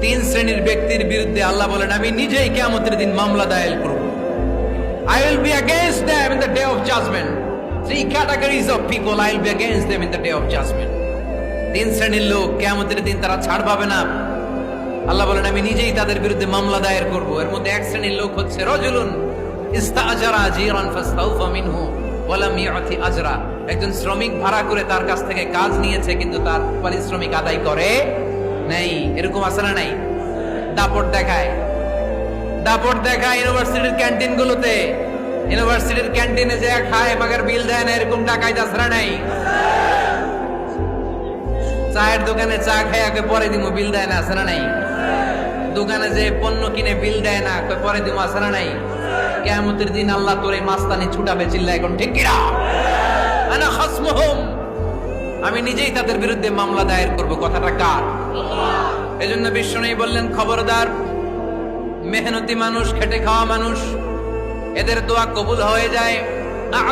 তিন শ্রেণীর ব্যক্তির বিরুদ্ধে আল্লাহ বলেন আমি নিজেই কিয়ামতের দিন মামলা দায়ের করব। I will be against them in the day of judgment. Three categories of people I will be against them in the day of judgment. তিন শ্রেণীর লোক কিয়ামতের দিন তারা ছাড় পাবে না। আল্লাহ বলেন আমি নিজেই তাদের বিরুদ্ধে মামলা দায়ের করব। এর মধ্যে এক শ্রেণীর লোক হচ্ছে রাজুলুন ইস্তাআজারা জিরান ফাস্তাউফা মিনহু ওয়া লাম ইউতি আজরা। একজন শ্রমিক ভাড়া করে তার কাছ থেকে কাজ নিয়েছে কিন্তু তার পারিশ্রমিক আদায় করে নাই। এরকম আছে না নাই? দাপট দেখায় ইউনিভার্সিটির ক্যান্টিন গুলোতে, ইউনিভার্সিটির ক্যান্টিনে যে খায় মাগার বিল দেয় না, এরকম টাকায় যাচ্ছে নাই। চায়ের দোকানে চা খায় পরে দিমু বিল দেয় না, আছে না নাই? দোকানে যে পণ্য কিনে বিল দেয় না, পরে দিমু, আছে না নাই? কিয়ামতের দিন আল্লাহ তোর এই মাস্তানি ছুটাবে, চিল্লা এখন ঠিক কিনা? আনা খাসমুহুম, আমি নিজেই তাদের বিরুদ্ধে মামলা দায়ের করব। কথাটা কার? এজন্য বিশ্বনবী বললেন খবরদার, মেহনতি মানুষ, খেটে খাওয়া মানুষ, এদের দোয়া কবুল হয়ে যায়।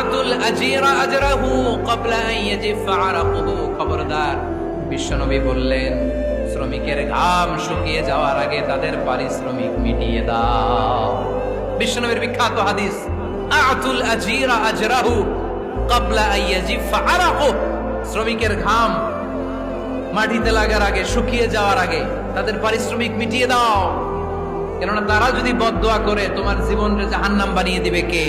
আতুল আজিরা আজরাহু ক্বাবলা আন ইয়াজিফা আরাকুহু। খবরদার, বিশ্বনবী বললেন শ্রমিকের ঘাম শুকিয়ে যাওয়ার আগে তাদের পারিশ্রমিক মিটিয়ে দাও। বিশ্বনবীর বিখ্যাত হাদিস, আতুল আজিরা আজরাহু ক্বাবলা আন ইয়াজিফা আরাকুহু। শ্রমিকের ঘাম মাটিতে লাগার আগে, শুকিয়ে যাওয়ার আগে তাদের পারিশ্রমিক মিটিয়ে দাও। কেননা তারা যদি বদদোয়া করে তোমার জীবনকে জাহান্নাম বানিয়ে দিবে কে?